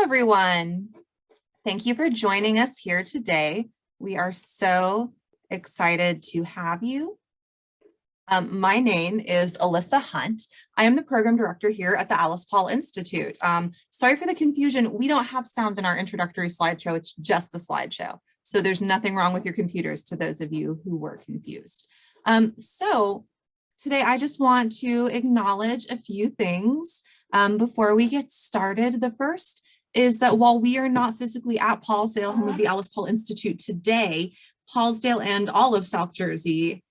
everyone. Thank you for joining us here today. We are so excited to have you. My name is Alyssa Hunt. I am the program director here at the Alice Paul Institute. Sorry for the confusion. We don't have sound in our introductory slideshow. It's just a slideshow. So there's nothing wrong with your computers to those of you who were confused. So today I just want to acknowledge a few things before we get started. The first is that while we are not physically at Paulsdale, home of the Alice Paul Institute today, Paulsdale and all of South Jersey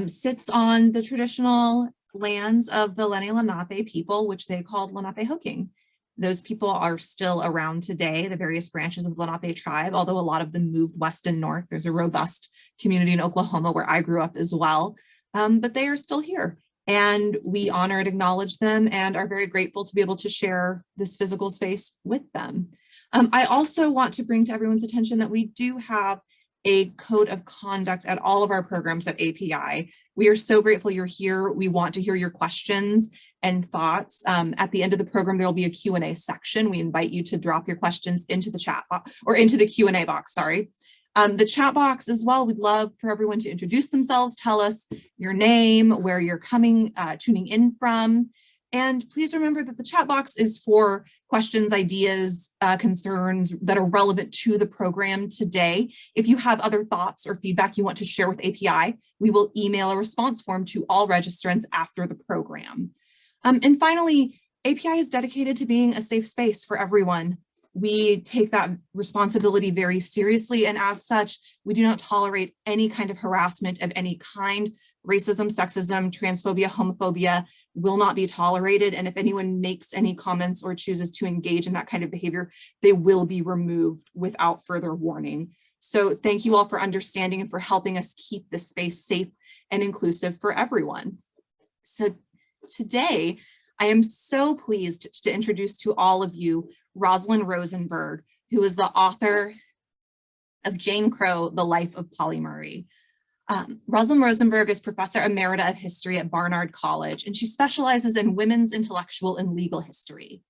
sits on the traditional lands of the Lenni Lenape people, which they called Lenapehoking. Those people are still around today, the various branches of the Lenape tribe, although a lot of them moved west and north. There's a robust community in Oklahoma where I grew up as well, but they are still here. And we honor and acknowledge them and are very grateful to be able to share this physical space with them. I also want to bring to everyone's attention that we do have a code of conduct at all of our programs at API. We are so grateful you're here. We want to hear your questions and thoughts. At the end of the program, there will be a Q&A section. We invite you to drop your questions into the chat box or into the Q&A box, sorry. The chat box as well, we'd love for everyone to introduce themselves, tell us your name, where you're tuning in from. And please remember that the chat box is for questions, ideas, concerns that are relevant to the program today. If you have other thoughts or feedback you want to share with API, we will email a response form to all registrants after the program. And finally, API is dedicated to being a safe space for everyone. We take that responsibility very seriously, and as such, we do not tolerate any kind of harassment of any kind. Racism, sexism, transphobia, homophobia will not be tolerated, and if anyone makes any comments or chooses to engage in that kind of behavior, they will be removed without further warning. So thank you all for understanding and for helping us keep this space safe and inclusive for everyone. So today, I am so pleased to introduce to all of you Rosalind Rosenberg, who is the author of Jane Crow, The Life of Pauli Murray. Rosalind Rosenberg is Professor Emerita of History at Barnard College, and she specializes in women's intellectual and legal history.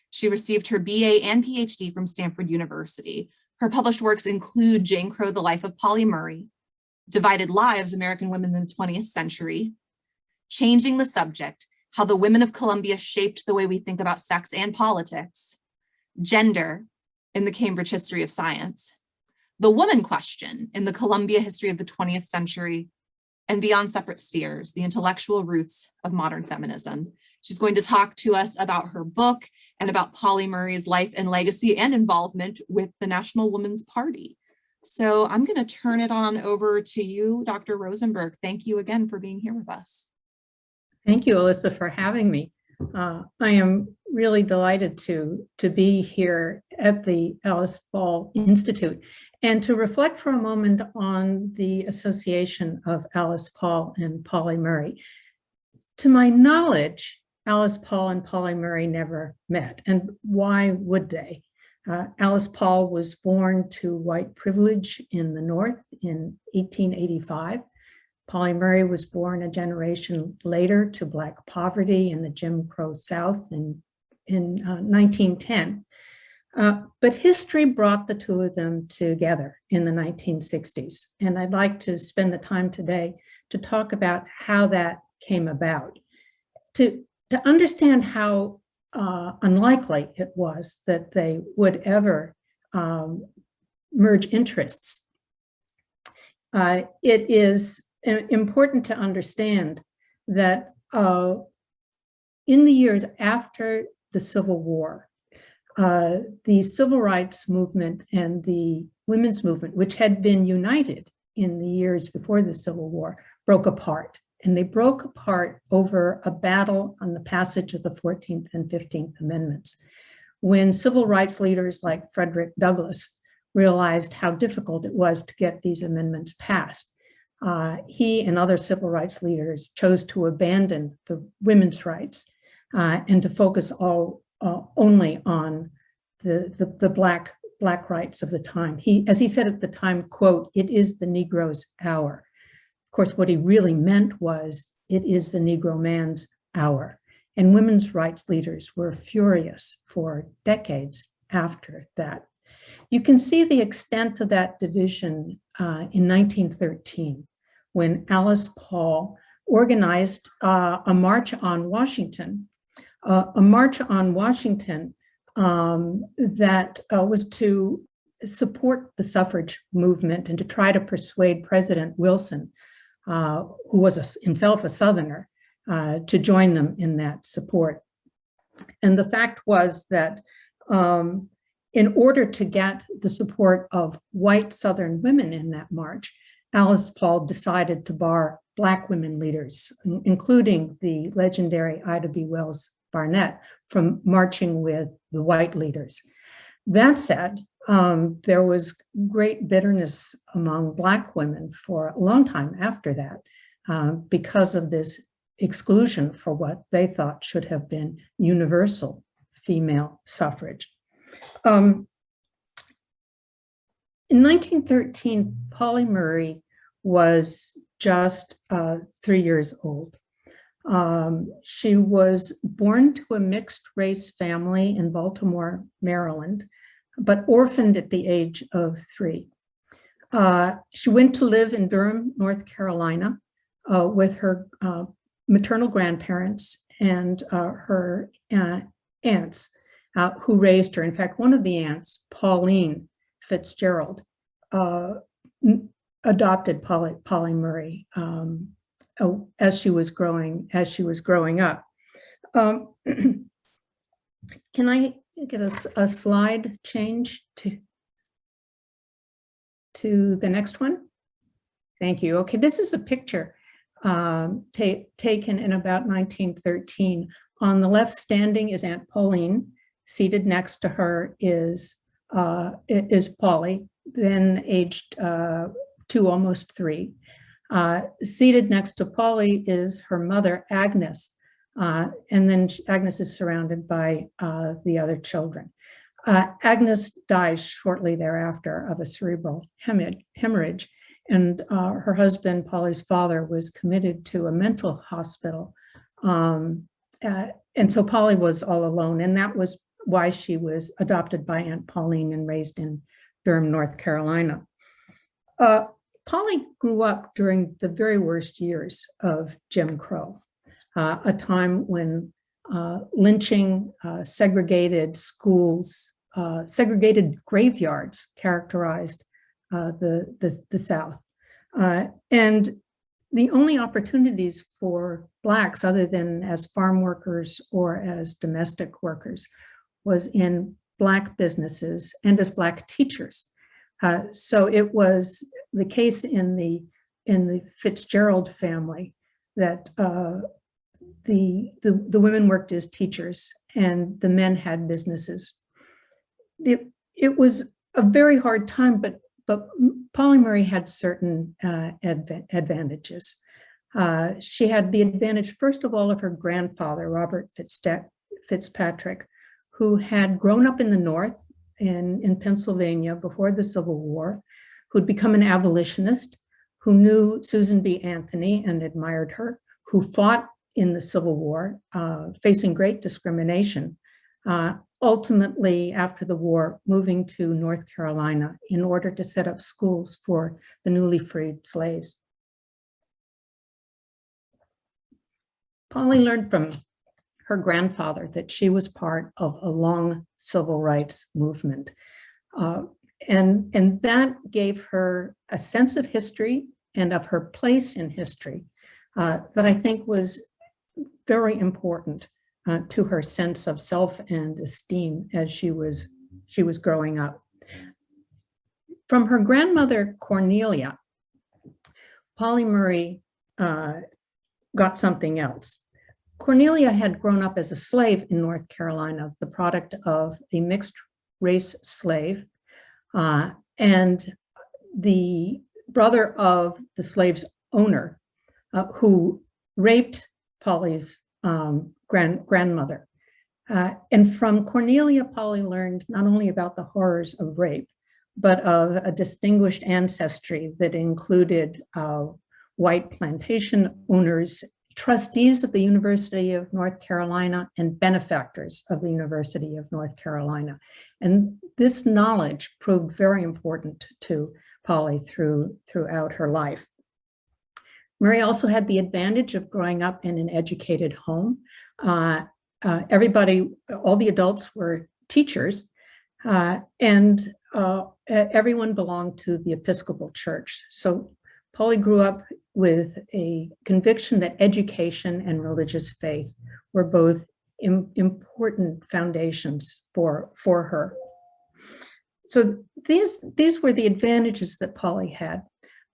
She received her BA and PhD from Stanford University. Her published works include Jane Crow, The Life of Pauli Murray, Divided Lives, American Women in the 20th Century, Changing the Subject, How the Women of Columbia Shaped the Way We Think About Sex and Politics, Gender in the Cambridge History of Science, The Woman Question in the Columbia History of the 20th Century, and Beyond Separate Spheres, The Intellectual Roots of Modern Feminism. She's going to talk to us about her book and about Pauli Murray's life and legacy and involvement with the National Woman's Party. So I'm going to turn it on over to you, Dr. Rosenberg. Thank you again for being here with us. Thank you, Alyssa, for having me. I am really delighted to be here at the Alice Paul Institute and to reflect for a moment on the association of Alice Paul and Pauli Murray. To my knowledge, Alice Paul and Pauli Murray never met, and why would they? Alice Paul was born to white privilege in the North in 1885. Pauli Murray was born a generation later to Black poverty in the Jim Crow South in 1910. But history brought the two of them together in the 1960s. And I'd like to spend the time today to talk about how that came about. To understand how unlikely it was that they would ever merge interests, it is important to understand that in the years after the Civil War, the civil rights movement and the women's movement, which had been united in the years before the Civil War, broke apart. And they broke apart over a battle on the passage of the 14th and 15th Amendments. When civil rights leaders like Frederick Douglass realized how difficult it was to get these amendments passed, he and other civil rights leaders chose to abandon the women's rights and to focus only on the black rights of the time. As he said at the time, quote, "It is the Negro's hour." Of course, what he really meant was, it is the Negro man's hour. And women's rights leaders were furious for decades after that. You can see the extent of that division in 1913, when Alice Paul organized a march on Washington, that was to support the suffrage movement and to try to persuade President Wilson, who was himself a Southerner, to join them in that support. And the fact was that in order to get the support of white Southern women in that march, Alice Paul decided to bar Black women leaders, including the legendary Ida B. Wells Barnett, from marching with the white leaders. That said, there was great bitterness among Black women for a long time after that because of this exclusion for what they thought should have been universal female suffrage. In 1913, Pauli Murray was just 3 years old. She was born to a mixed race family in Baltimore, Maryland, but orphaned at the age of 3. She went to live in Durham, North Carolina, with her maternal grandparents and her aunts who raised her. In fact, one of the aunts, Pauline Fitzgerald, adopted Pauli Murray as she was growing up. Can I get a slide change to the next one? Thank you. Okay, this is a picture taken in about 1913. On the left standing is Aunt Pauline. Seated next to her is Pauli, then aged 2, almost 3. Seated next to Pauli is her mother, Agnes, and then Agnes is surrounded by the other children. Agnes dies shortly thereafter of a cerebral hemorrhage, and her husband, Pauli's father, was committed to a mental hospital. And so Pauli was all alone, and that was why she was adopted by Aunt Pauline and raised in Durham, North Carolina. Pauli grew up during the very worst years of Jim Crow, a time when lynching, segregated schools, segregated graveyards characterized the South. And the only opportunities for Blacks, other than as farm workers or as domestic workers, was in Black businesses and as Black teachers. So it was the case in the Fitzgerald family that the women worked as teachers and the men had businesses. It was a very hard time, but Pauli Murray had certain advantages. She had the advantage, first of all, of her grandfather, Robert Fitzpatrick, who had grown up in the North in Pennsylvania before the Civil War, who'd become an abolitionist, who knew Susan B. Anthony and admired her, who fought in the Civil War, facing great discrimination, ultimately, after the war, moving to North Carolina in order to set up schools for the newly freed slaves. Pauli learned from her grandfather that she was part of a long civil rights movement. And that gave her a sense of history and of her place in history that I think was very important to her sense of self and esteem as she was growing up. From her grandmother, Cornelia, Pauli Murray got something else. Cornelia had grown up as a slave in North Carolina, the product of a mixed race slave, and the brother of the slave's owner, who raped Pauli's grandmother. And from Cornelia, Pauli learned not only about the horrors of rape, but of a distinguished ancestry that included white plantation owners, trustees of the University of North Carolina, and benefactors of the University of North Carolina. And this knowledge proved very important to Pauli throughout her life. Murray also had the advantage of growing up in an educated home. Everybody, all the adults were teachers, and everyone belonged to the Episcopal Church. So Pauli grew up with a conviction that education and religious faith were both important foundations for her. So these were the advantages that Pauli had,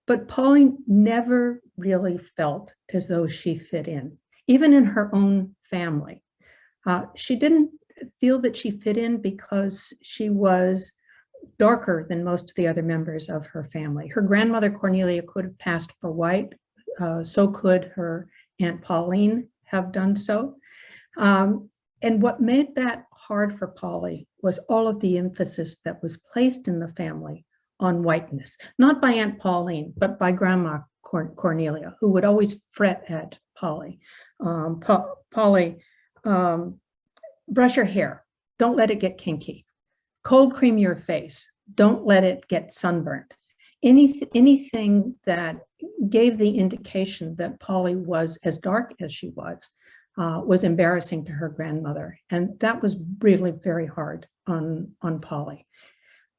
but Pauli never really felt as though she fit in, even in her own family. She didn't feel that she fit in because she was darker than most of the other members of her family. Her grandmother Cornelia could have passed for white, so could her Aunt Pauline have done so. And what made that hard for Pauli was all of the emphasis that was placed in the family on whiteness, not by Aunt Pauline, but by Grandma Cornelia, who would always fret at Pauli. Pauli, brush your hair, don't let it get kinky. Cold cream your face, don't let it get sunburned. Anything that gave the indication that Pauli was as dark as she was embarrassing to her grandmother. And that was really very hard on Pauli.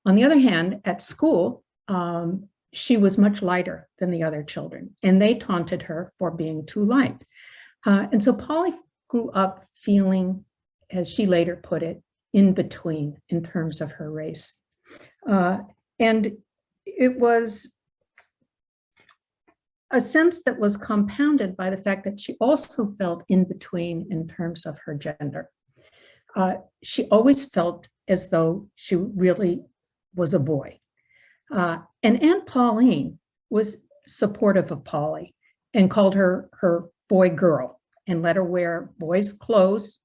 On the other hand, at school, she was much lighter than the other children, and they taunted her for being too light. And so Pauli grew up feeling, as she later put it, in between in terms of her race. And it was a sense that was compounded by the fact that she also felt in between in terms of her gender. She always felt as though she really was a boy. And Aunt Pauline was supportive of Pauli and called her boy girl and let her wear boys' clothes,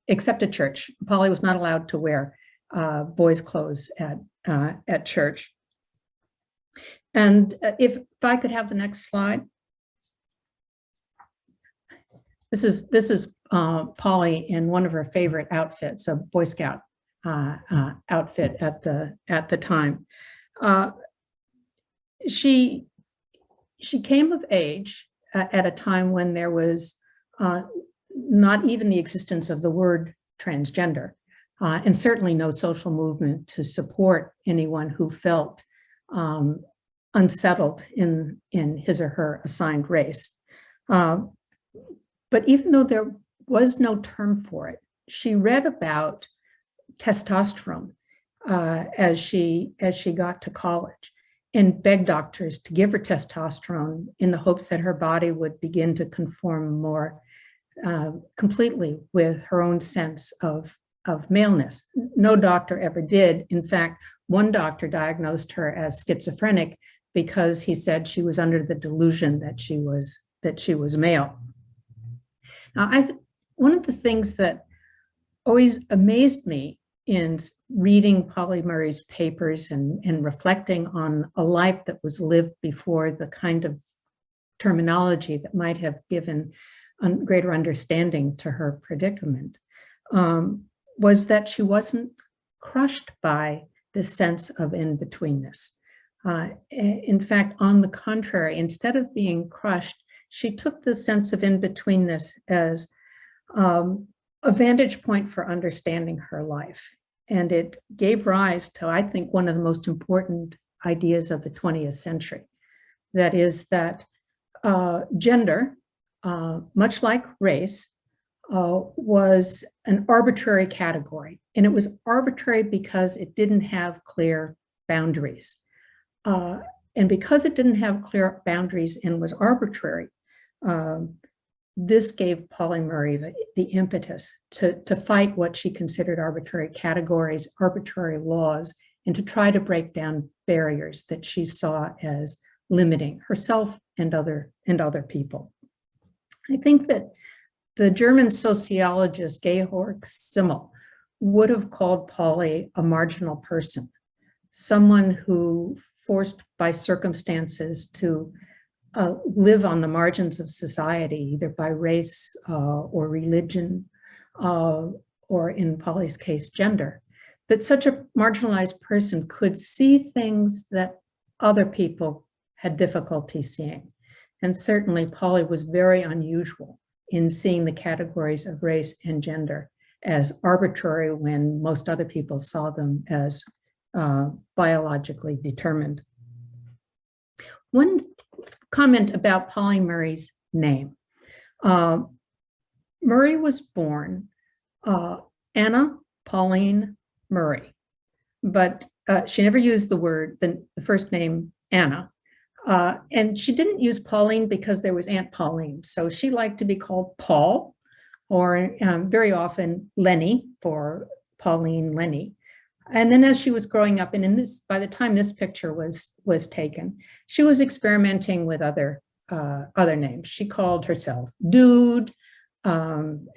except at church. Pauli was not allowed to wear boys' clothes at church. And if I could have the next slide. This is Pauli in one of her favorite outfits, a Boy Scout outfit at the time. She came of age at a time when there was not even the existence of the word transgender, and certainly no social movement to support anyone who felt unsettled in his or her assigned race. But even though there was no term for it, she read about testosterone as she got to college and begged doctors to give her testosterone in the hopes that her body would begin to conform more completely with her own sense of maleness. No doctor ever did. In fact, one doctor diagnosed her as schizophrenic because he said she was under the delusion that she was male. Now, one of the things that always amazed me in reading Pauli Murray's papers and reflecting on a life that was lived before the kind of terminology that might have given greater understanding to her predicament, was that she wasn't crushed by this sense of in-betweenness. In fact, on the contrary, instead of being crushed, she took the sense of in-betweenness as a vantage point for understanding her life. And it gave rise to, I think, one of the most important ideas of the 20th century. That is that gender, much like race, was an arbitrary category. And it was arbitrary because it didn't have clear boundaries. And because it didn't have clear boundaries and was arbitrary, this gave Pauli Murray the impetus to fight what she considered arbitrary categories, arbitrary laws, and to try to break down barriers that she saw as limiting herself and other people. I think that the German sociologist Georg Simmel would have called Pauli a marginal person, someone who, forced by circumstances to live on the margins of society, either by race or religion, or in Pauli's case, gender, that such a marginalized person could see things that other people had difficulty seeing. And certainly Pauli was very unusual in seeing the categories of race and gender as arbitrary when most other people saw them as biologically determined. One comment about Pauli Murray's name. Murray was born Anna Pauline Murray, but she never used the first name Anna. And she didn't use Pauline because there was Aunt Pauline. So she liked to be called Paul, or very often Lenny, for Pauline Lenny. And then as she was growing up, and by the time this picture was taken, she was experimenting with other names. She called herself Dude.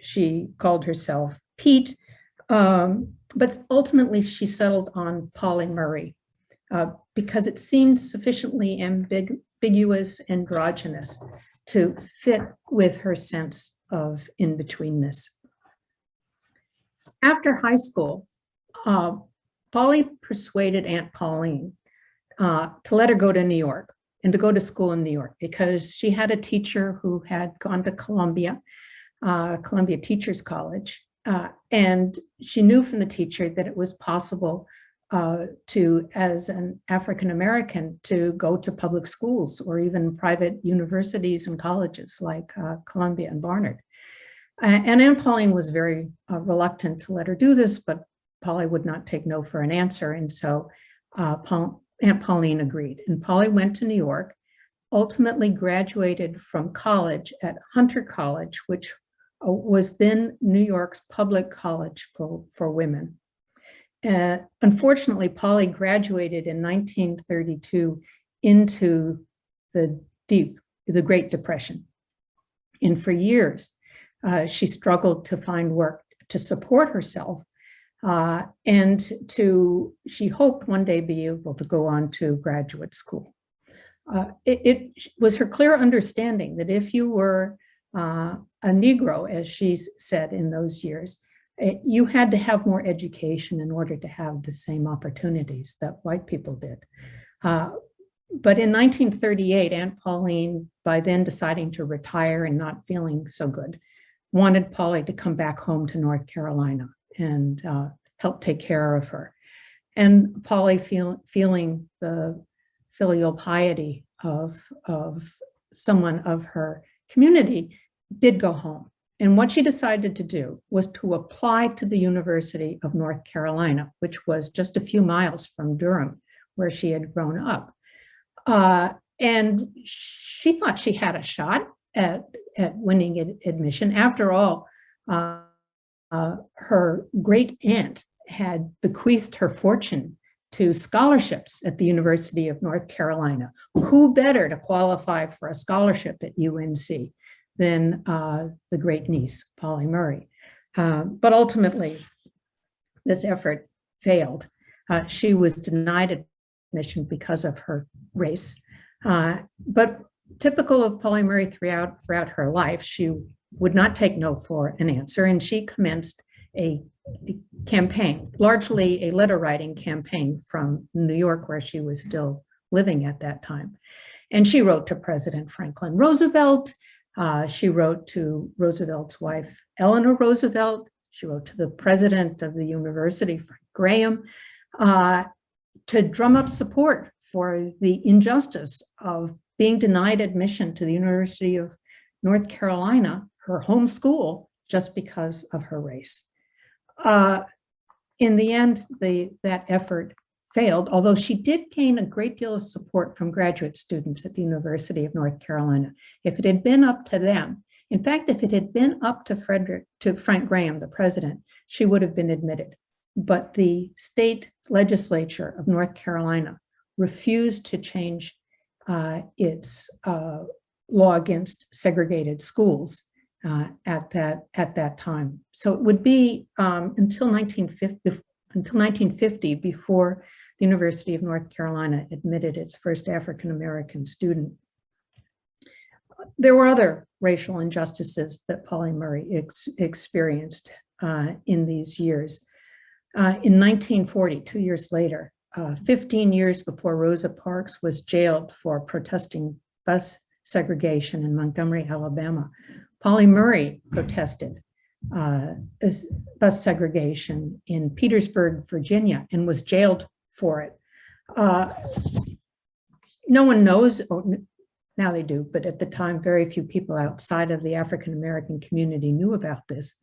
She called herself Pete. But ultimately she settled on Pauli Murray because it seemed sufficiently ambiguous, androgynous to fit with her sense of in-betweenness. After high school, Pauli persuaded Aunt Pauline to let her go to New York and to go to school in New York, because she had a teacher who had gone to Columbia Teachers College, and she knew from the teacher that it was possible as an African-American, to go to public schools or even private universities and colleges like Columbia and Barnard. And Aunt Pauline was very reluctant to let her do this, but Pauli would not take no for an answer. And so Aunt Pauline agreed. And Pauli went to New York, ultimately graduated from college at Hunter College, which was then New York's public college for women. Unfortunately, Pauli graduated in 1932 into the Great Depression. And for years, she struggled to find work to support herself, and she hoped one day be able to go on to graduate school. It was her clear understanding that if you were a Negro, as she said in those years, you had to have more education in order to have the same opportunities that white people did. But in 1938, Aunt Pauline, by then deciding to retire and not feeling so good, wanted Pauli to come back home to North Carolina and help take care of her. And Pauli, feeling the filial piety of someone of her community, did go home. And what she decided to do was to apply to the University of North Carolina, which was just a few miles from Durham, where she had grown up. And she thought she had a shot at winning admission. After all, her great aunt had bequeathed her fortune to scholarships at the University of North Carolina. Who better to qualify for a scholarship at UNC than the great niece, Pauli Murray? But ultimately, this effort failed. She was denied admission because of her race. But typical of Pauli Murray throughout her life, she would not take no for an answer, and she commenced a campaign, largely a letter writing campaign from New York, where she was still living at that time. And she wrote to President Franklin Roosevelt. She wrote to Roosevelt's wife, Eleanor Roosevelt. She wrote to the president of the university, Frank Graham, to drum up support for the injustice of being denied admission to the University of North Carolina, her home school, just because of her race. In the end, that effort failed, although she did gain a great deal of support from graduate students at the University of North Carolina. If it had been up to them, in fact, if it had been up to Frank Graham, the president, she would have been admitted. But the state legislature of North Carolina refused to change its law against segregated schools at that time. So it would be until 1950 before the University of North Carolina admitted its first African-American student. There were other racial injustices that Pauli Murray experienced in these years. In 1940, 2 years later, 15 years before Rosa Parks was jailed for protesting bus segregation in Montgomery, Alabama, Pauli Murray protested bus segregation in Petersburg, Virginia, and was jailed for it. No one knows, or now they do, but at the time, very few people outside of the African-American community knew about this.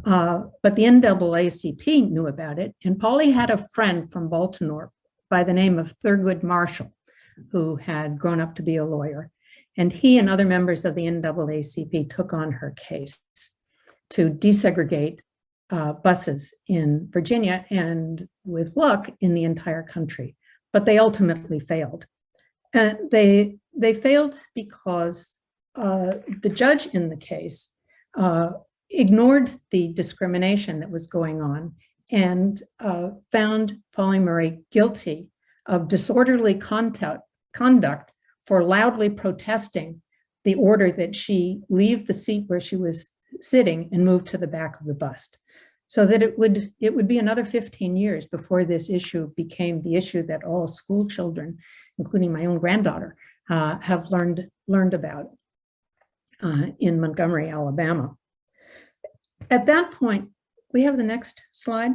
But the NAACP knew about it, and Pauli had a friend from Baltimore by the name of Thurgood Marshall, who had grown up to be a lawyer. And he and other members of the NAACP took on her case to desegregate buses in Virginia and, with luck, in the entire country. But they ultimately failed. And they failed because the judge in the case ignored the discrimination that was going on and found Pauli Murray guilty of disorderly conduct for loudly protesting the order that she leave the seat where she was sitting and move to the back of the bus. So that it would be another 15 years before this issue became the issue that all school children, including my own granddaughter, have learned about in Montgomery, Alabama. At that point, we have the next slide.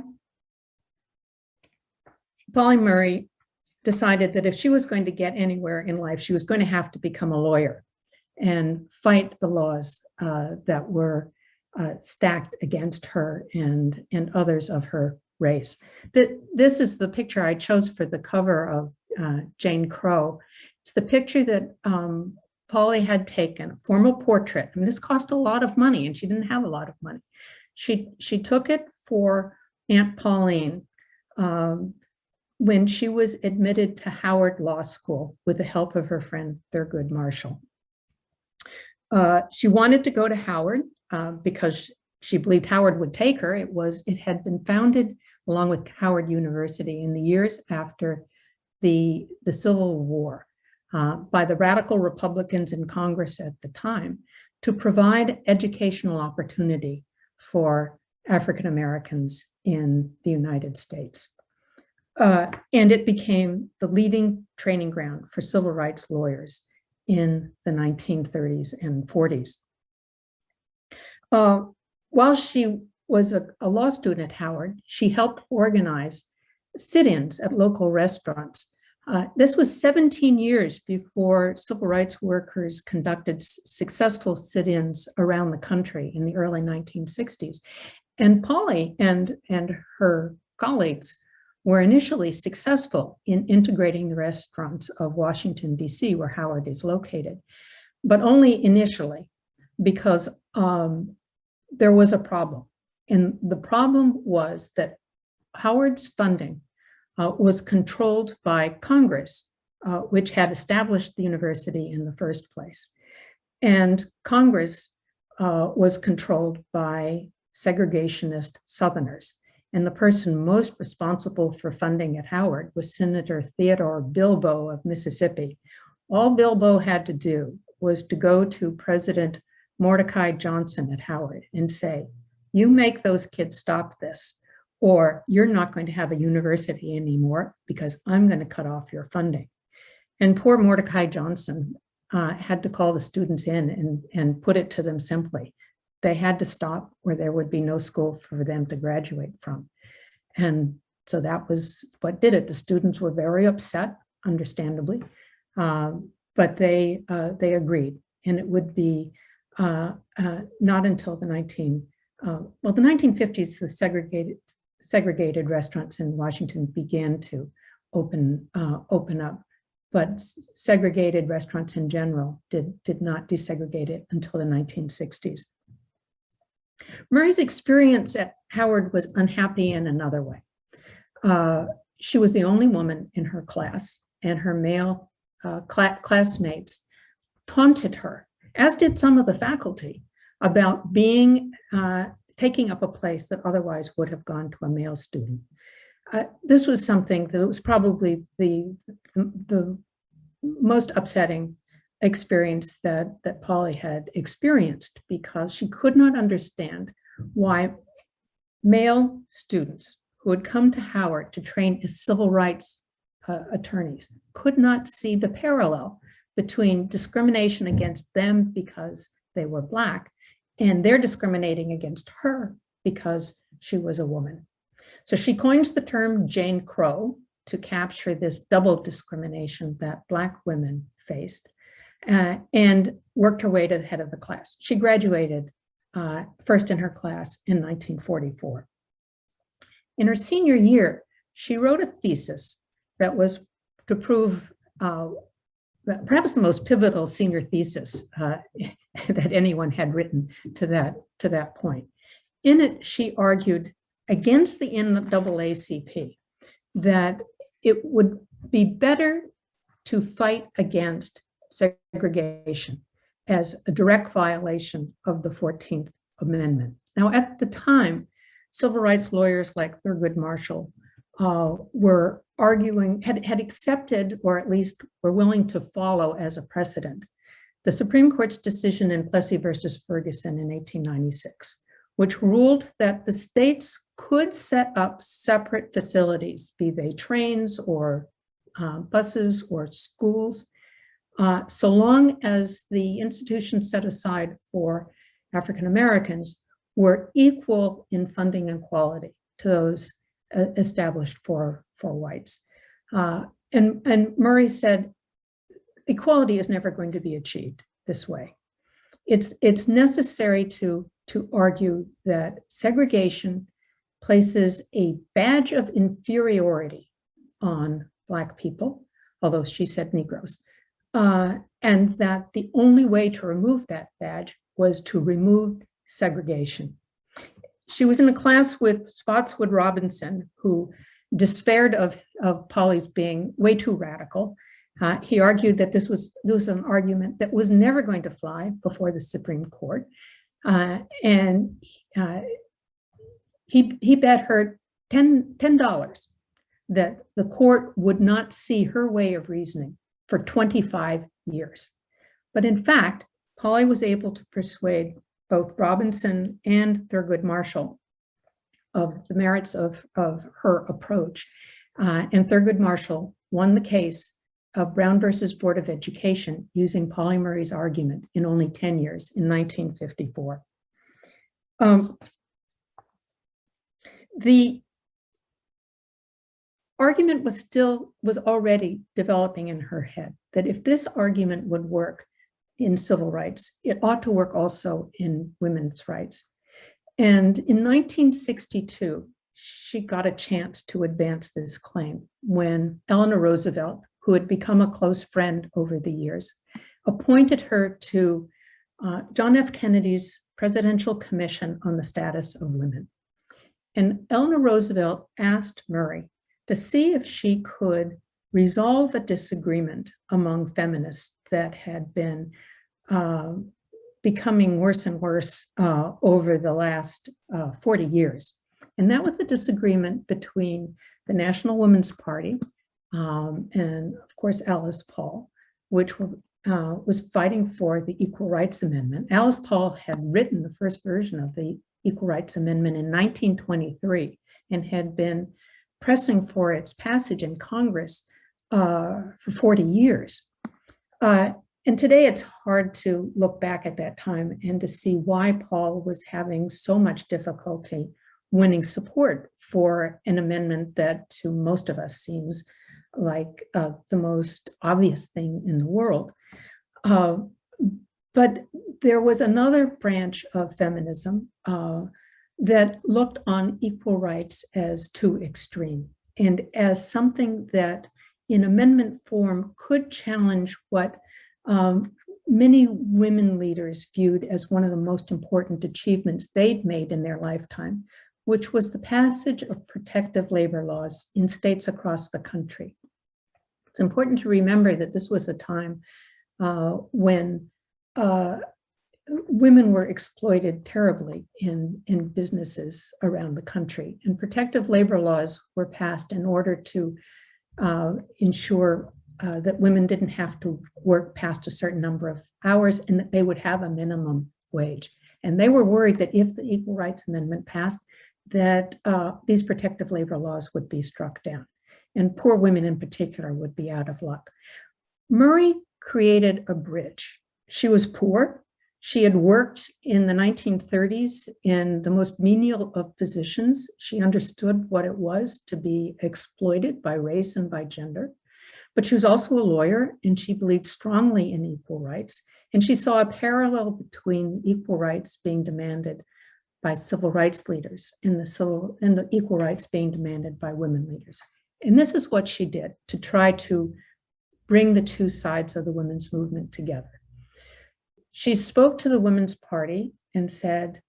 Pauli Murray decided that if she was going to get anywhere in life, she was going to have to become a lawyer and fight the laws that were stacked against her and others of her race. This is the picture I chose for the cover of Jane Crow. It's the picture that Pauli had taken, a formal portrait. I mean, this cost a lot of money, and she didn't have a lot of money. She took it for Aunt Pauline when she was admitted to Howard Law School with the help of her friend Thurgood Marshall. She wanted to go to Howard because she believed Howard would take her. It had been founded along with Howard University in the years after the Civil War by the radical Republicans in Congress at the time to provide educational opportunity for African Americans in the United States. And it became the leading training ground for civil rights lawyers in the 1930s and 40s. While she was a law student at Howard, she helped organize sit-ins at local restaurants. This was 17 years before civil rights workers conducted successful sit-ins around the country in the early 1960s. And Pauli and her colleagues were initially successful in integrating the restaurants of Washington, D.C., where Howard is located, but only initially, because there was a problem. And the problem was that Howard's funding was controlled by Congress, which had established the university in the first place. And Congress was controlled by segregationist Southerners. And the person most responsible for funding at Howard was Senator Theodore Bilbo of Mississippi. All Bilbo had to do was to go to President Mordecai Johnson at Howard and say, you make those kids stop this, or you're not going to have a university anymore because I'm going to cut off your funding. And poor Mordecai Johnson had to call the students in and put it to them simply. They had to stop or there would be no school for them to graduate from. And so that was what did it. The students were very upset, understandably, but they agreed. And it would be not until the 1950s, the segregated restaurants in Washington began to open up, but segregated restaurants in general did not desegregate it until the 1960s. Murray's experience at Howard was unhappy in another way. She was the only woman in her class, and her male classmates taunted her, as did some of the faculty, about taking up a place that otherwise would have gone to a male student. This was something that was probably the most upsetting experience that Pauli had experienced, because she could not understand why male students who had come to Howard to train as civil rights attorneys could not see the parallel between discrimination against them because they were Black and their discriminating against her because she was a woman. So she coins the term Jane Crow to capture this double discrimination that Black women faced, and worked her way to the head of the class. She graduated first in her class in 1944. In her senior year, she wrote a thesis that was to prove perhaps the most pivotal senior thesis that anyone had written to that point. In it, she argued against the NAACP that it would be better to fight against segregation as a direct violation of the 14th Amendment. Now, at the time, civil rights lawyers like Thurgood Marshall were arguing, had accepted, or at least were willing to follow as a precedent, the Supreme Court's decision in Plessy versus Ferguson in 1896, which ruled that the states could set up separate facilities, be they trains or buses or schools, so long as the institutions set aside for African Americans were equal in funding and quality to those established for whites. And Murray said, equality is never going to be achieved this way. It's necessary to argue that segregation places a badge of inferiority on Black people, although she said Negroes, and that the only way to remove that badge was to remove segregation. She was in a class with Spotswood Robinson, who despaired of Pauli's being way too radical. He argued that this was an argument that was never going to fly before the Supreme Court. And he bet her $10 that the court would not see her way of reasoning for 25 years. But in fact, Pauli was able to persuade both Robinson and Thurgood Marshall of the merits of her approach. And Thurgood Marshall won the case of Brown versus Board of Education using Pauli Murray's argument in only 10 years in 1954. The argument was already developing in her head that if this argument would work in civil rights, it ought to work also in women's rights. And in 1962, she got a chance to advance this claim when Eleanor Roosevelt, who had become a close friend over the years, appointed her to John F. Kennedy's Presidential Commission on the Status of Women. And Eleanor Roosevelt asked Murray to see if she could resolve a disagreement among feminists that had been becoming worse and worse over the last 40 years. And that was the disagreement between the National Women's Party and, of course, Alice Paul, which was fighting for the Equal Rights Amendment. Alice Paul had written the first version of the Equal Rights Amendment in 1923 and had been pressing for its passage in Congress for 40 years. And today it's hard to look back at that time and to see why Paul was having so much difficulty winning support for an amendment that to most of us seems like the most obvious thing in the world. But there was another branch of feminism that looked on equal rights as too extreme and as something that in amendment form could challenge what many women leaders viewed as one of the most important achievements they'd made in their lifetime, which was the passage of protective labor laws in states across the country. It's important to remember that this was a time when women were exploited terribly in businesses around the country, and protective labor laws were passed in order to ensure that women didn't have to work past a certain number of hours and that they would have a minimum wage. And they were worried that if the Equal Rights Amendment passed, that these protective labor laws would be struck down. And poor women in particular would be out of luck. Murray created a bridge. She was poor. She had worked in the 1930s in the most menial of positions. She understood what it was to be exploited by race and by gender. But she was also a lawyer, and she believed strongly in equal rights. And she saw a parallel between equal rights being demanded by civil rights leaders and the equal rights being demanded by women leaders. And this is what she did to try to bring the two sides of the women's movement together. She spoke to the Women's Party and said,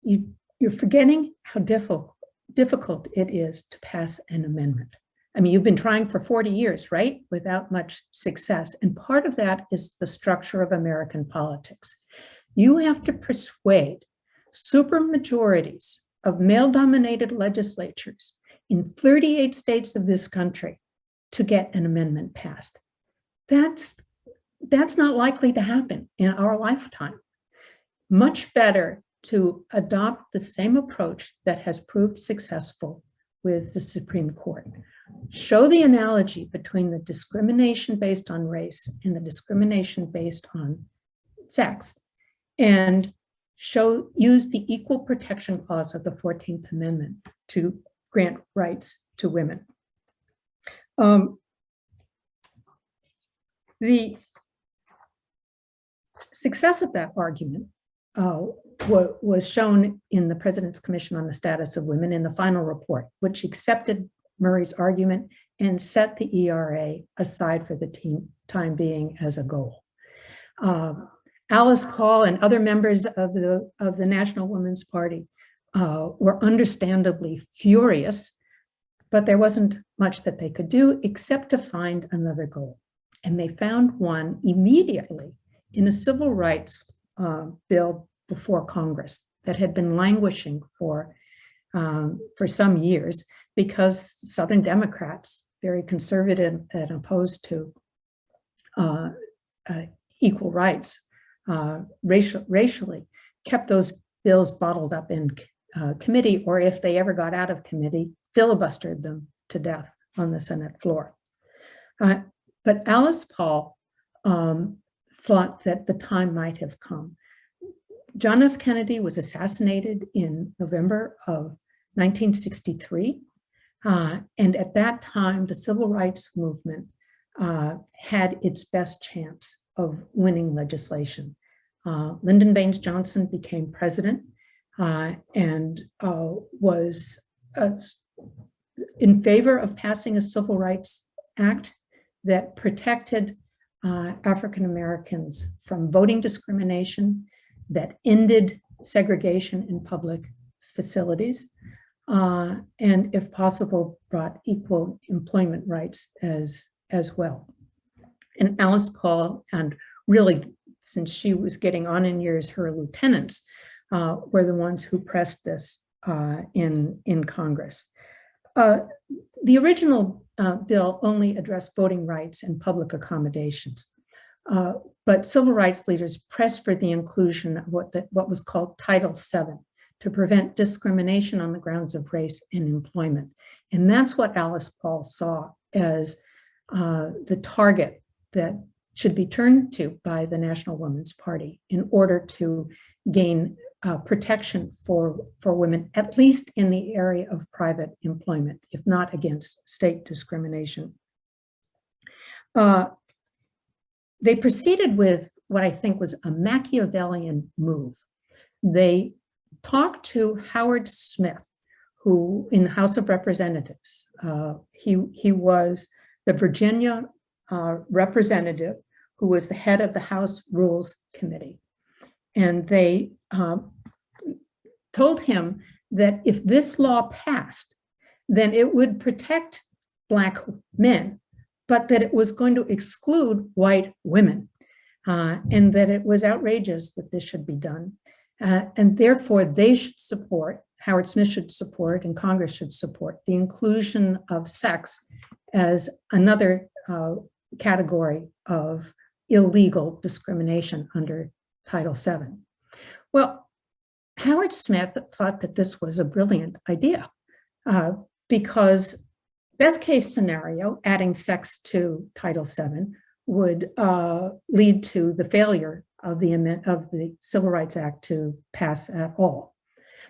you're forgetting how difficult it is to pass an amendment. I mean, you've been trying for 40 years, right? Without much success. And part of that is the structure of American politics. You have to persuade supermajorities of male-dominated legislatures in 38 states of this country to get an amendment passed. That's not likely to happen in our lifetime. Much better to adopt the same approach that has proved successful with the Supreme Court. Show the analogy between the discrimination based on race and the discrimination based on sex, and use the Equal Protection Clause of the 14th Amendment to grant rights to women. The success of that argument was shown in the President's Commission on the Status of Women in the final report, which accepted Murray's argument and set the ERA aside for the time being as a goal. Alice Paul and other members of the National Women's Party were understandably furious, but there wasn't much that they could do except to find another goal. And they found one immediately in a civil rights bill before Congress that had been languishing for some years because Southern Democrats, very conservative and opposed to equal rights racially, kept those bills bottled up in committee, or if they ever got out of committee, filibustered them to death on the Senate floor. But Alice Paul thought that the time might have come. John F. Kennedy was assassinated in November of 1963. And at that time, the civil rights movement had its best chance of winning legislation. Lyndon Baines Johnson became president and was in favor of passing a civil rights act that protected African Americans from voting discrimination, that ended segregation in public facilities, and if possible, brought equal employment rights as well. And Alice Paul, and really, since she was getting on in years, her lieutenants were the ones who pressed this in Congress. The original bill only addressed voting rights and public accommodations, but civil rights leaders pressed for the inclusion of what was called Title VII to prevent discrimination on the grounds of race in employment. And that's what Alice Paul saw as the target that should be turned to by the National Women's Party in order to gain protection for women, at least in the area of private employment, if not against state discrimination. They proceeded with what I think was a Machiavellian move. They talked to Howard Smith, who in the House of Representatives, he was the Virginia representative who was the head of the House Rules Committee. And they told him that if this law passed, then it would protect Black men, but that it was going to exclude white women, and that it was outrageous that this should be done. And therefore, they should support, Howard Smith should support, and Congress should support the inclusion of sex as another category of illegal discrimination under Title VII. Well, Howard Smith thought that this was a brilliant idea because best case scenario, adding sex to Title VII would lead to the failure of the Civil Rights Act to pass at all.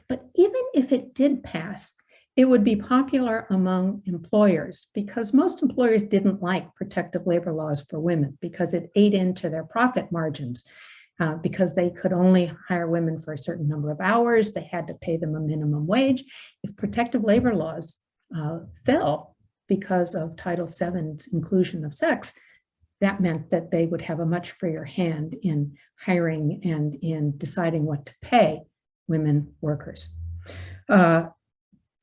But even if it did pass, it would be popular among employers because most employers didn't like protective labor laws for women because it ate into their profit margins. Because they could only hire women for a certain number of hours, they had to pay them a minimum wage. If protective labor laws fell because of Title VII's inclusion of sex, that meant that they would have a much freer hand in hiring and in deciding what to pay women workers.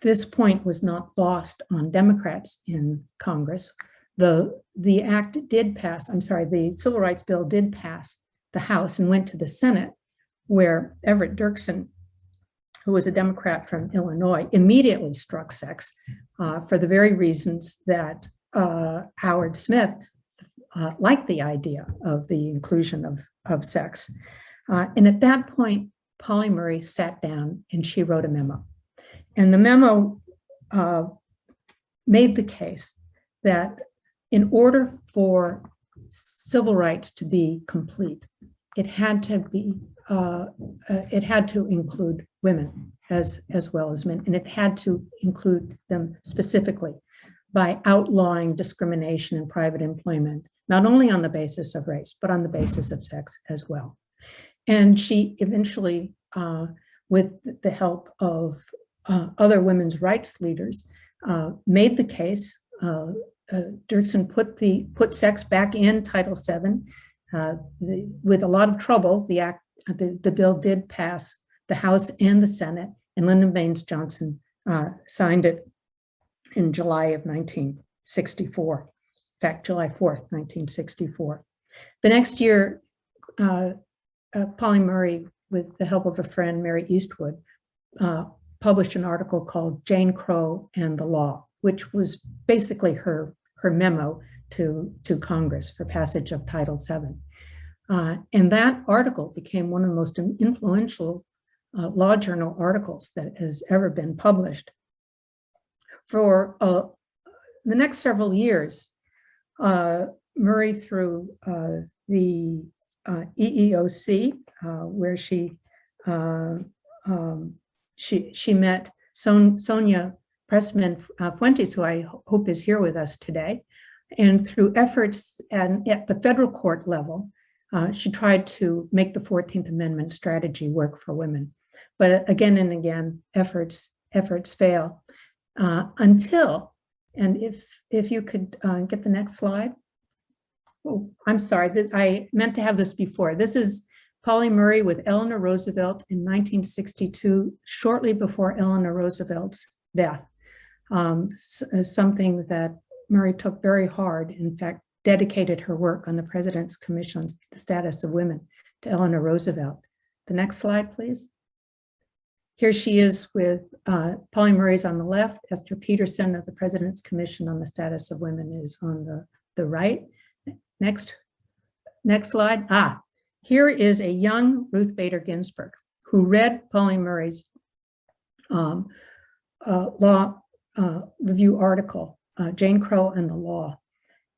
This point was not lost on Democrats in Congress. The act did pass, the Civil Rights Bill did pass the House and went to the Senate, where Everett Dirksen, who was a Democrat from Illinois, immediately struck sex for the very reasons that Howard Smith liked the idea of the inclusion of sex. And at that point, Pauli Murray sat down and she wrote a memo. And the memo made the case that in order for civil rights to be complete, it had to include women as well as men, and it had to include them specifically by outlawing discrimination in private employment, not only on the basis of race, but on the basis of sex as well. And she eventually, with the help of other women's rights leaders, made the case. Dirksen put sex back in Title VII. With a lot of trouble, the bill did pass the House and the Senate, and Lyndon Baines Johnson signed it in July of 1964. In fact, July 4th, 1964. The next year, Pauli Murray, with the help of a friend, Mary Eastwood, published an article called Jane Crow and the Law, which was basically her memo to Congress for passage of Title VII. And that article became one of the most influential law journal articles that has ever been published. For the next several years, Murray, through the EEOC, where she met Sonia Pressman Fuentes, who I hope is here with us today, and through efforts at the federal court level, she tried to make the 14th Amendment strategy work for women. But again and again, efforts fail until, and if you could get the next slide. Oh, I'm sorry, I meant to have this before. This is Pauli Murray with Eleanor Roosevelt in 1962, shortly before Eleanor Roosevelt's death. Something that Murray took very hard, in fact, dedicated her work on the President's Commission on the Status of Women to Eleanor Roosevelt. The next slide, please. Here she is with Pauli Murray's on the left. Esther Peterson of the President's Commission on the Status of Women is on the right. Next slide. Here is a young Ruth Bader Ginsburg who read Pauli Murray's law review article, Jane Crow and the Law,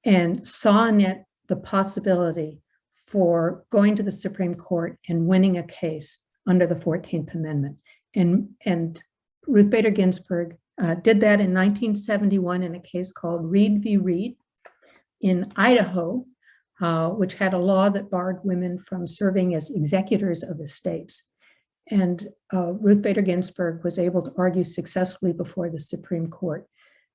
and saw in it the possibility for going to the Supreme Court and winning a case under the 14th Amendment. And Ruth Bader Ginsburg did that in 1971 in a case called Reed v. Reed in Idaho, which had a law that barred women from serving as executors of estates. And Ruth Bader Ginsburg was able to argue successfully before the Supreme Court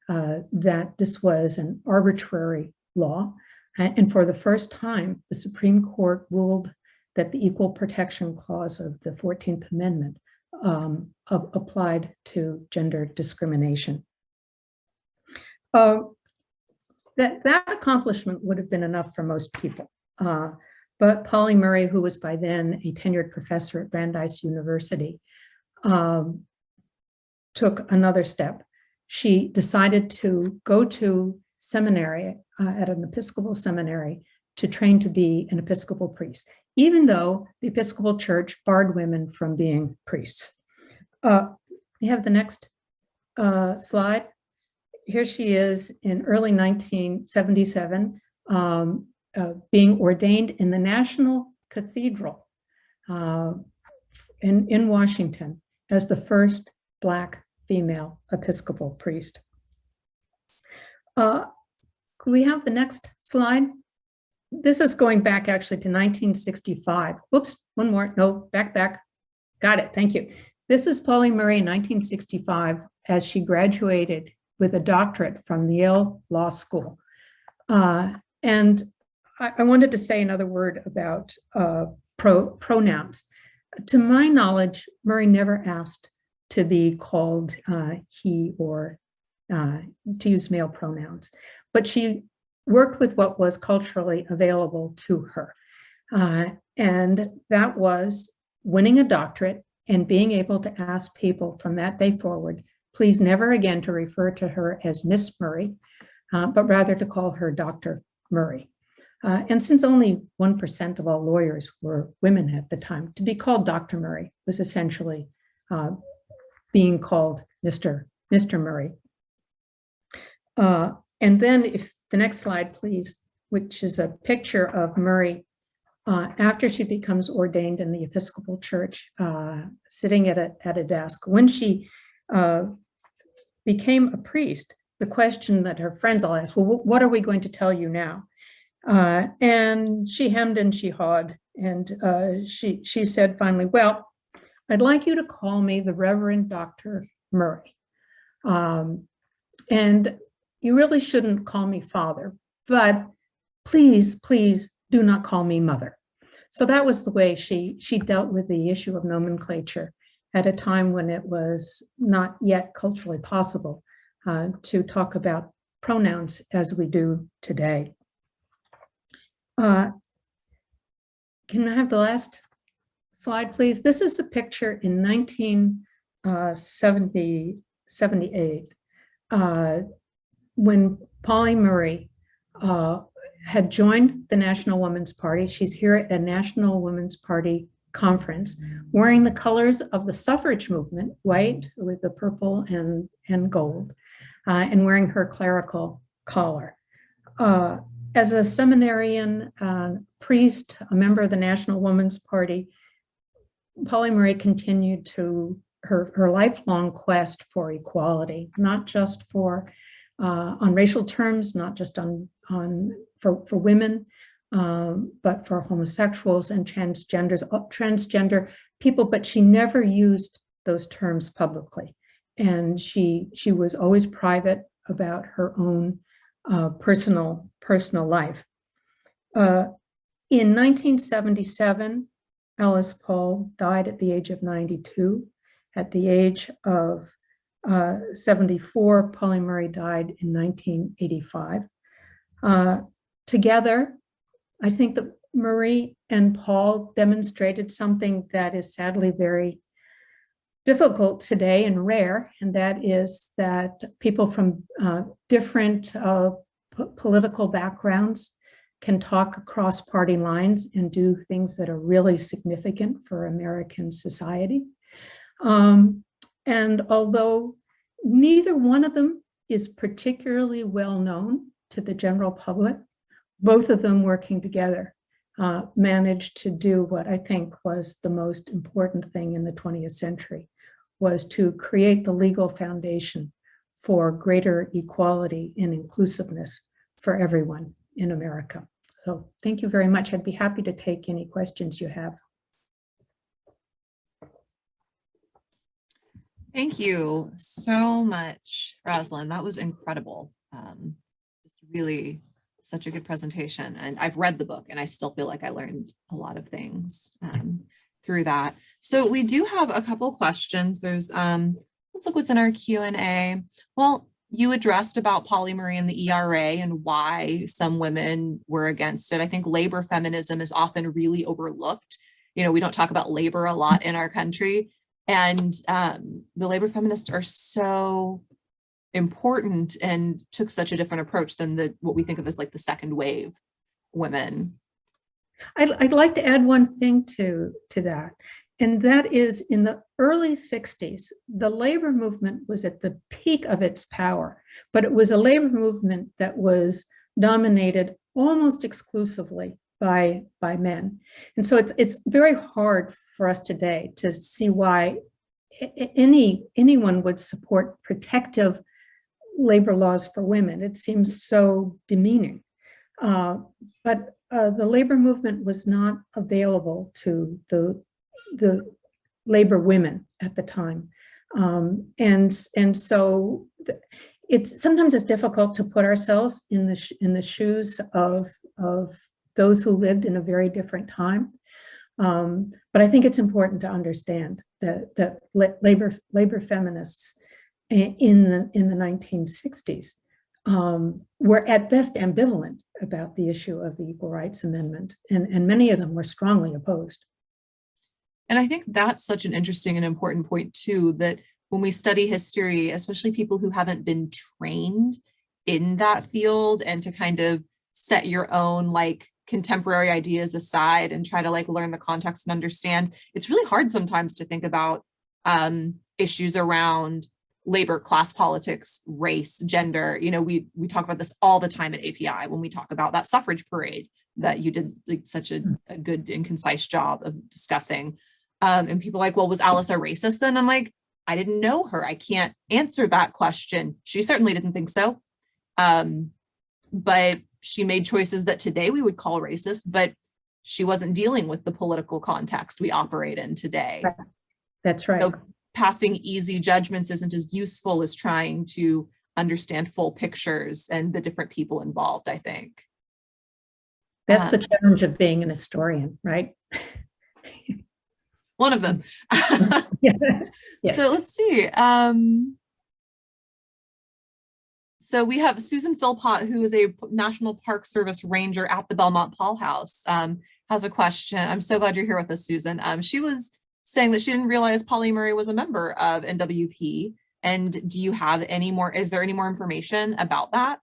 that this was an arbitrary law. And for the first time, the Supreme Court ruled that the Equal Protection Clause of the 14th Amendment applied to gender discrimination. That accomplishment would have been enough for most people. But Pauli Murray, who was by then a tenured professor at Brandeis University, took another step. She decided to go to seminary, at an Episcopal seminary, to train to be an Episcopal priest, even though the Episcopal Church barred women from being priests. We have the next slide. Here she is in early 1977, being ordained in the National Cathedral in Washington as the first Black female Episcopal priest. Could we have the next slide? This is going back actually to 1965. Whoops, one more. No, back. Got it. Thank you. This is Pauli Murray in 1965 as she graduated with a doctorate from the Yale Law School. And I wanted to say another word about pronouns. To my knowledge, Murray never asked to be called he or to use male pronouns, but she worked with what was culturally available to her. And that was winning a doctorate and being able to ask people from that day forward, please never again to refer to her as Miss Murray, but rather to call her Dr. Murray. And since only 1% of all lawyers were women at the time, to be called Dr. Murray was essentially being called Mr. Murray. And then if the next slide, please, which is a picture of Murray after she becomes ordained in the Episcopal Church, sitting at a desk. When she became a priest, the question that her friends all asked, well, what are we going to tell you now? And she hemmed and she hawed, and she said finally, well, I'd like you to call me the Reverend Dr. Murray. And you really shouldn't call me father, but please do not call me mother. So that was the way she dealt with the issue of nomenclature at a time when it was not yet culturally possible to talk about pronouns as we do today. Can I have the last slide, please? This is a picture in 1978 when Pauli Murray had joined the National Women's Party. She's here at a National Women's Party conference wearing the colors of the suffrage movement, white with the purple and gold, and wearing her clerical collar. As a seminarian priest, a member of the National Women's Party, Pauli Murray continued to her lifelong quest for equality, not just for on racial terms, not just for women, but for homosexuals and transgender people. But she never used those terms publicly, and she was always private about her own personal life. In 1977, Alice Paul died at the age of 92. At the age of 74, Pauli Murray died in 1985. Together, I think that Murray and Paul demonstrated something that is sadly very difficult today and rare, and that is that people from different political backgrounds can talk across party lines and do things that are really significant for American society. And although neither one of them is particularly well known to the general public, both of them working together managed to do what I think was the most important thing in the 20th century, was to create the legal foundation for greater equality and inclusiveness for everyone in America. So thank you very much. I'd be happy to take any questions you have. Thank you so much, Rosalind. That was incredible. Just really such a good presentation. And I've read the book and I still feel like I learned a lot of things through that. So we do have a couple questions. There's, let's look what's in our Q&A. Well, you addressed about Pauli Murray and the ERA and why some women were against it. I think labor feminism is often really overlooked. You know, we don't talk about labor a lot in our country. And the labor feminists are so important and took such a different approach than what we think of as like the second wave women. I'd like to add one thing to that, and that is in the early 60s, the labor movement was at the peak of its power, but it was a labor movement that was dominated almost exclusively by men. And so it's very hard for us today to see why anyone would support protective labor laws for women. It seems so demeaning. But the labor movement was not available to the labor women at the time. And so sometimes it's difficult to put ourselves in the shoes of those who lived in a very different time. But I think it's important to understand that labor feminists in the 1960s were at best ambivalent about the issue of the Equal Rights Amendment, and many of them were strongly opposed. And I think that's such an interesting and important point too, that when we study history, especially people who haven't been trained in that field, and to kind of set your own like contemporary ideas aside and try to like learn the context and understand, it's really hard sometimes to think about issues around labor, class politics, race, gender. You know, we talk about this all the time at API when we talk about that suffrage parade that you did like such a good and concise job of discussing. And people are like, well, was Alice a racist then? I'm like, I didn't know her. I can't answer that question. She certainly didn't think so. But she made choices that today we would call racist, but she wasn't dealing with the political context we operate in today. That's right. So passing easy judgments isn't as useful as trying to understand full pictures and the different people involved, I think. That's the challenge of being an historian, right? One of them. Yes. So let's see. So we have Susan Philpott, who is a National Park Service ranger at the Belmont Paul House, has a question. I'm so glad you're here with us, Susan. She was saying that she didn't realize Pauli Murray was a member of NWP. And do you have any more, is there any more information about that?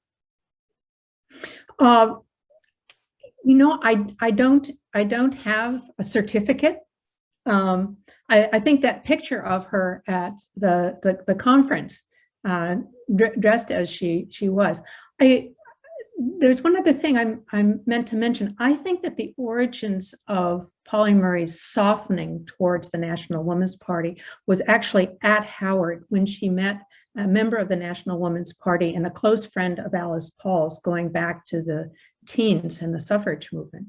You know, I don't have a certificate. I think that picture of her at the conference, dressed as she was. There's one other thing I'm meant to mention. I think that the origins of Pauli Murray's softening towards the National Woman's Party was actually at Howard when she met a member of the National Woman's Party and a close friend of Alice Paul's going back to the teens and the suffrage movement,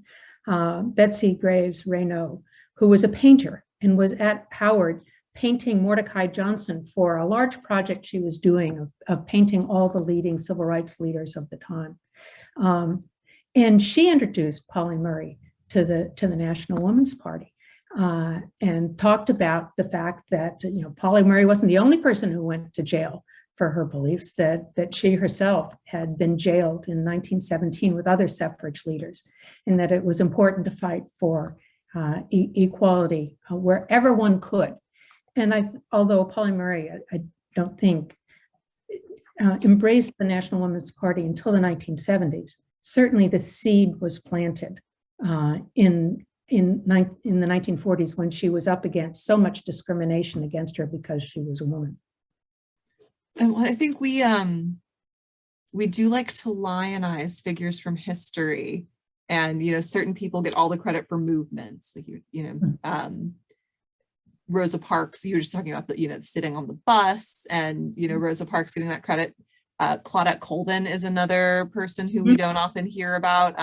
Betsy Graves Raynaud, who was a painter and was at Howard painting Mordecai Johnson for a large project she was doing of painting all the leading civil rights leaders of the time. And she introduced Pauli Murray to the National Woman's Party and talked about the fact that, you know, Pauli Murray wasn't the only person who went to jail for her beliefs, that she herself had been jailed in 1917 with other suffrage leaders, and that it was important to fight for equality wherever one could. And although Pauli Murray, I don't think, embraced the National Women's Party until the 1970s, certainly the seed was planted in the 1940s when she was up against so much discrimination against her because she was a woman. And I think we do like to lionize figures from history, and you know, certain people get all the credit for movements, like Rosa Parks. You were just talking about the sitting on the bus, and Rosa Parks getting that credit. Claudette Colvin is another person who we don't often hear about.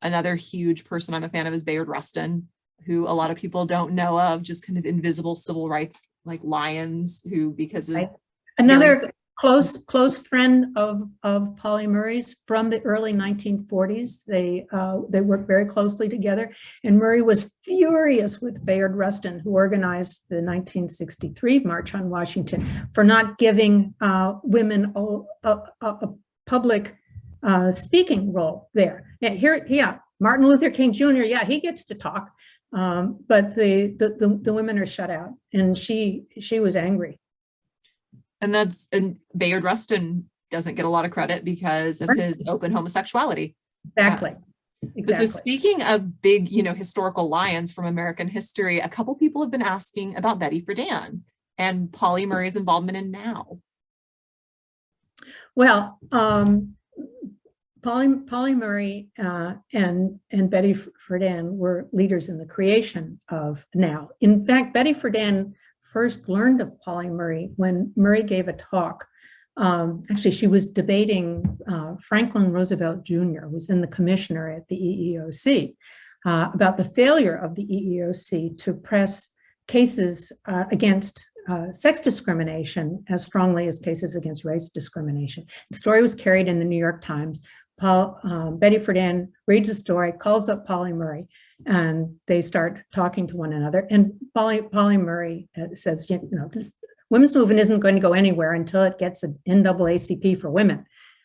Another huge person I'm a fan of is Bayard Rustin, who a lot of people don't know of, just kind of invisible civil rights like lions who, because of another close friend of Pauli Murray's from the early 1940s. They worked very closely together, and Murray was furious with Bayard Rustin, who organized the 1963 March on Washington, for not giving women a public speaking role there. Martin Luther King Jr., he gets to talk, but the women are shut out, and she was angry. And Bayard Rustin doesn't get a lot of credit because of his open homosexuality. Exactly. So speaking of big, historical lions from American history, a couple people have been asking about Betty Friedan and Pauli Murray's involvement in Now. Well, Pauli Murray and Betty Friedan were leaders in the creation of Now. In fact, Betty Friedan first learned of Pauli Murray when Murray gave a talk. Actually, she was debating Franklin Roosevelt Jr., who was then the commissioner at the EEOC, about the failure of the EEOC to press cases against sex discrimination as strongly as cases against race discrimination. The story was carried in the New York Times. Betty Friedan reads the story, calls up Pauli Murray, and they start talking to one another. And Pauli Murray says, this women's movement isn't going to go anywhere until it gets an NAACP for women.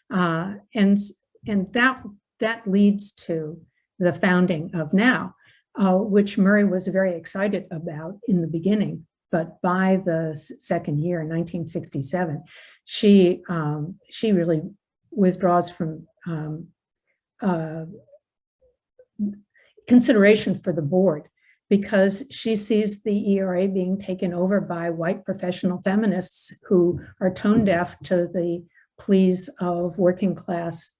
And that leads to the founding of Now, which Murray was very excited about in the beginning. But by the second year, in 1967, she really withdraws from consideration for the board because she sees the ERA being taken over by white professional feminists who are tone deaf to the pleas of working class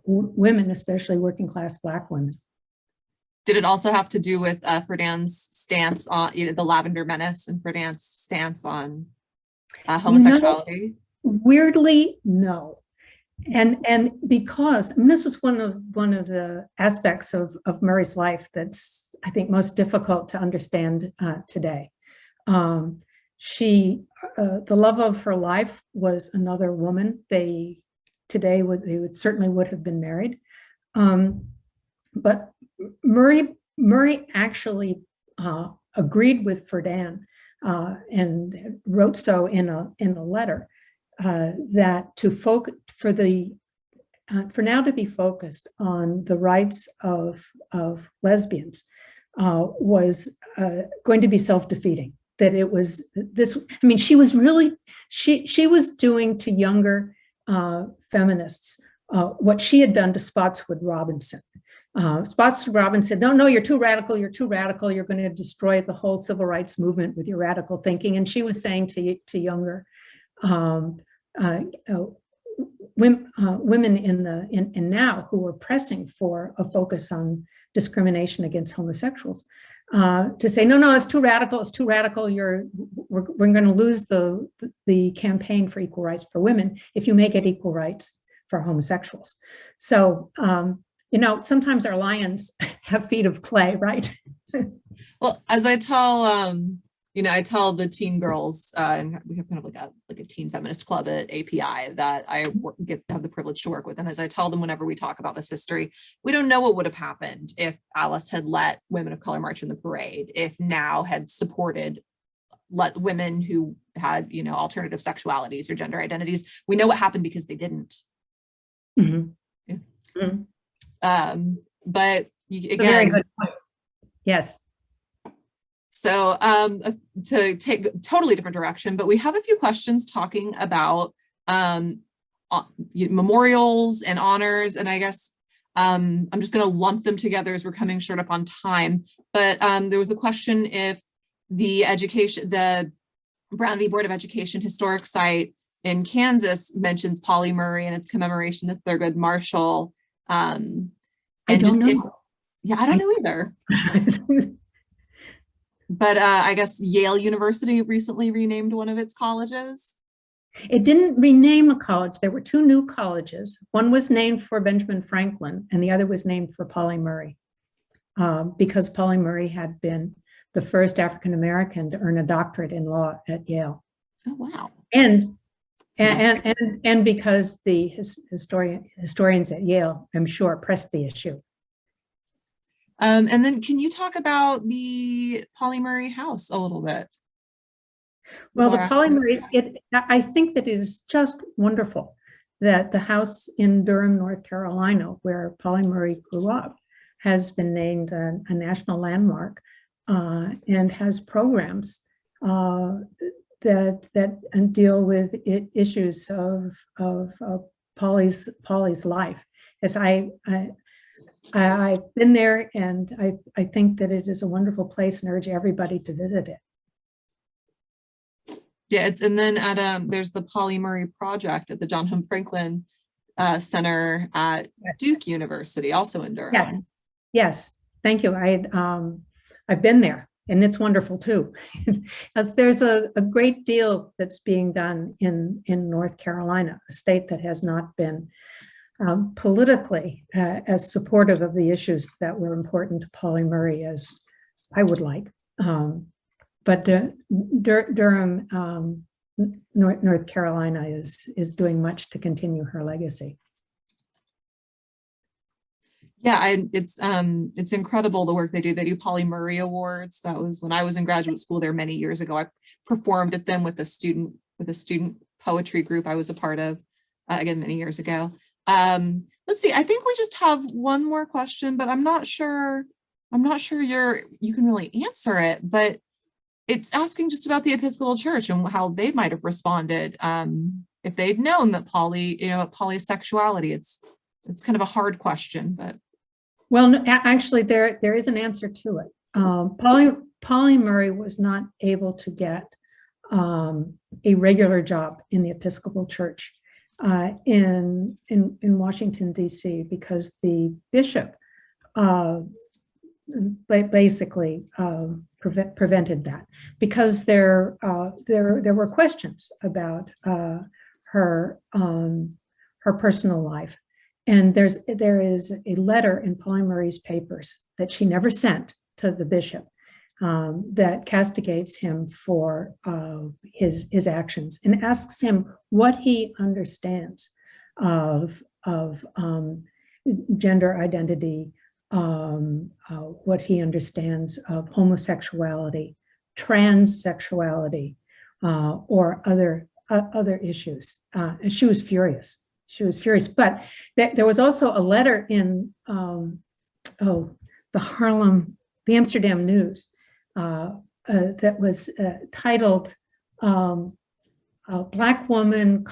women, especially working class Black women. Did it also have to do with Friedan's stance on the Lavender Menace and Friedan's stance on homosexuality? Weirdly, no. And because and this is one of the aspects of Murray's life that's, I think, most difficult to understand today. The love of her life was another woman. They certainly would have been married. But Murray actually agreed with Friedan and wrote so in a letter that for Now to be focused on the rights of lesbians was going to be self-defeating. That it was this. I mean, she was doing to younger feminists what she had done to Spotswood Robinson. Spotswood Robinson said, no, you're too radical, you're going to destroy the whole civil rights movement with your radical thinking. And she was saying to younger women in Now who were pressing for a focus on discrimination against homosexuals, to say, no, it's too radical, we're going to lose the campaign for equal rights for women if you make it equal rights for homosexuals. So, sometimes our lions have feet of clay, right? Well, as I tell, I tell the teen girls, and we have kind of like a teen feminist club at API that I have the privilege to work with. And as I tell them whenever we talk about this history, we don't know what would have happened if Alice had let women of color march in the parade, if Now had let women who had, alternative sexualities or gender identities. We know what happened because they didn't. Mm-hmm. Yeah. Mm-hmm. But again, very good point. Yes. So to take a totally different direction, but we have a few questions talking about memorials and honors, and I guess I'm just going to lump them together as we're coming short up on time. But there was a question if the Brown v. Board of Education historic site in Kansas mentions Pauli Murray and its commemoration of Thurgood Marshall. I don't know. I don't know either. But I guess Yale University recently renamed one of its colleges. It didn't rename a college. There were two new colleges. One was named for Benjamin Franklin, and the other was named for Pauli Murray, because Pauli Murray had been the first African-American to earn a doctorate in law at Yale. Oh, wow. And because the historians at Yale, I'm sure, pressed the issue. And then can you talk about the Pauli Murray house a little bit? Well, the Pauli Murray, I think that it is just wonderful that the house in Durham, North Carolina, where Pauli Murray grew up, has been named a national landmark and has programs that deal with issues of Pauli's life. As I've been there, and I think that it is a wonderful place and urge everybody to visit it. Yeah, and then at there's the Pauli Murray project at the John Home Franklin Center at Duke University, also in Durham. Yes, yes, thank you. I've been there, and it's wonderful too. There's a great deal that's being done in North Carolina, a state that has not been politically as supportive of the issues that were important to Pauli Murray as I would like. But Durham, North Carolina is doing much to continue her legacy. Yeah, it's incredible the work they do. They do Pauli Murray Awards. That was when I was in graduate school there many years ago. I performed at them with a student poetry group I was a part of, again, many years ago. Let's see, I think we just have one more question, but I'm not sure you can really answer it, but it's asking just about the Episcopal Church and how they might have responded if they'd known that Pauli's sexuality. It's kind of a hard question, but. Well, no, actually, there is an answer to it. Pauli Murray was not able to get a regular job in the Episcopal Church in Washington, D.C., because the bishop basically prevented that, because there were questions about her personal life. And there is a letter in Pauli Murray's papers that she never sent to the bishop that castigates him for his actions and asks him what he understands of gender identity, what he understands of homosexuality, transsexuality, or other issues. And she was furious. She was furious, but there was also a letter in the Amsterdam News that was titled "Black Woman,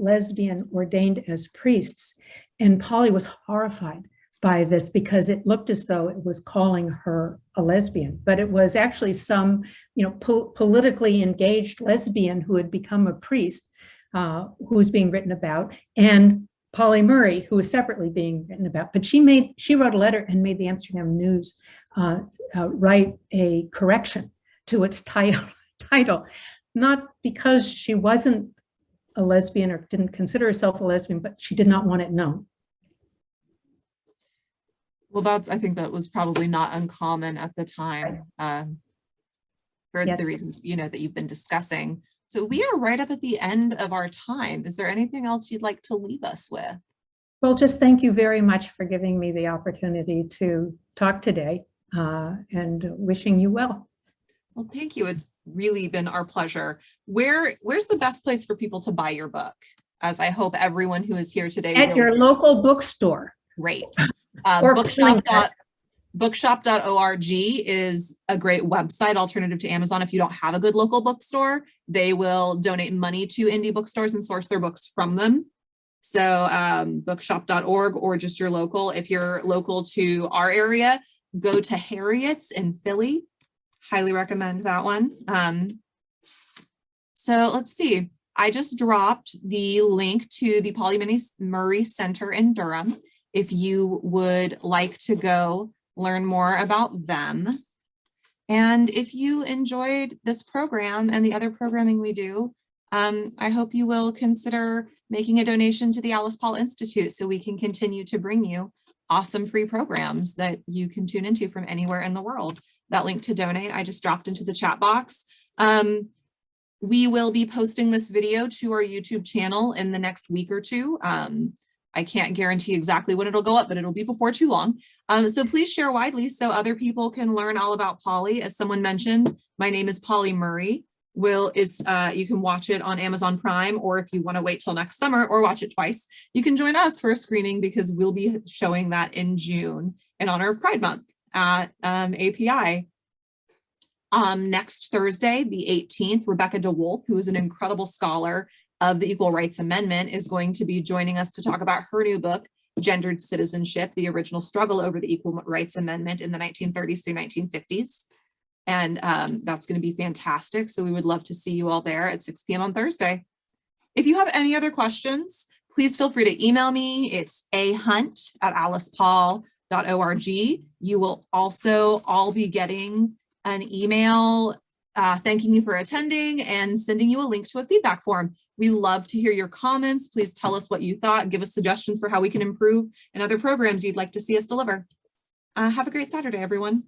Lesbian Ordained as Priests," and Pauli was horrified by this because it looked as though it was calling her a lesbian, but it was actually some, politically engaged lesbian who had become a priest. Who was being written about, and Pauli Murray, who was separately being written about. But she wrote a letter and made the Amsterdam News write a correction to its title, not because she wasn't a lesbian or didn't consider herself a lesbian, but she did not want it known. Well, I think that was probably not uncommon at the time, for Yes. the reasons that you've been discussing. So we are right up at the end of our time. Is there anything else you'd like to leave us with? Well, just thank you very much for giving me the opportunity to talk today, and wishing you well. Well, thank you. It's really been our pleasure. Where's the best place for people to buy your book? As I hope everyone who is here today. At your local bookstore. Great. Or bookshop.org is a great website alternative to Amazon. If you don't have a good local bookstore, they will donate money to indie bookstores and source their books from them. So bookshop.org or just your local. If you're local to our area, go to Harriet's in Philly. Highly recommend that one. So let's see. I just dropped the link to the Pauli Murray Center in Durham. If you would like to go learn more about them. And if you enjoyed this program and the other programming we do, I hope you will consider making a donation to the Alice Paul Institute so we can continue to bring you awesome free programs that you can tune into from anywhere in the world. That link to donate, I just dropped into the chat box. We will be posting this video to our YouTube channel in the next week or two. I can't guarantee exactly when it'll go up, but it'll be before too long. So please share widely so other people can learn all about Pauli. As someone mentioned, my name is Pauli Murray. You can watch it on Amazon Prime, or if you want to wait till next summer or watch it twice, you can join us for a screening because we'll be showing that in June in honor of Pride Month at API. Next Thursday, the 18th, Rebecca DeWolf, who is an incredible scholar of the Equal Rights Amendment, is going to be joining us to talk about her new book, Gendered Citizenship, the original struggle over the Equal Rights Amendment in the 1930s through 1950s. And that's going to be fantastic. So we would love to see you all there at 6 p.m. on Thursday. If you have any other questions, please feel free to email me. It's ahunt@alicepaul.org. You will also all be getting an email thanking you for attending and sending you a link to a feedback form. We love to hear your comments. Please tell us what you thought. Give us suggestions for how we can improve and other programs you'd like to see us deliver. Have a great Saturday, everyone.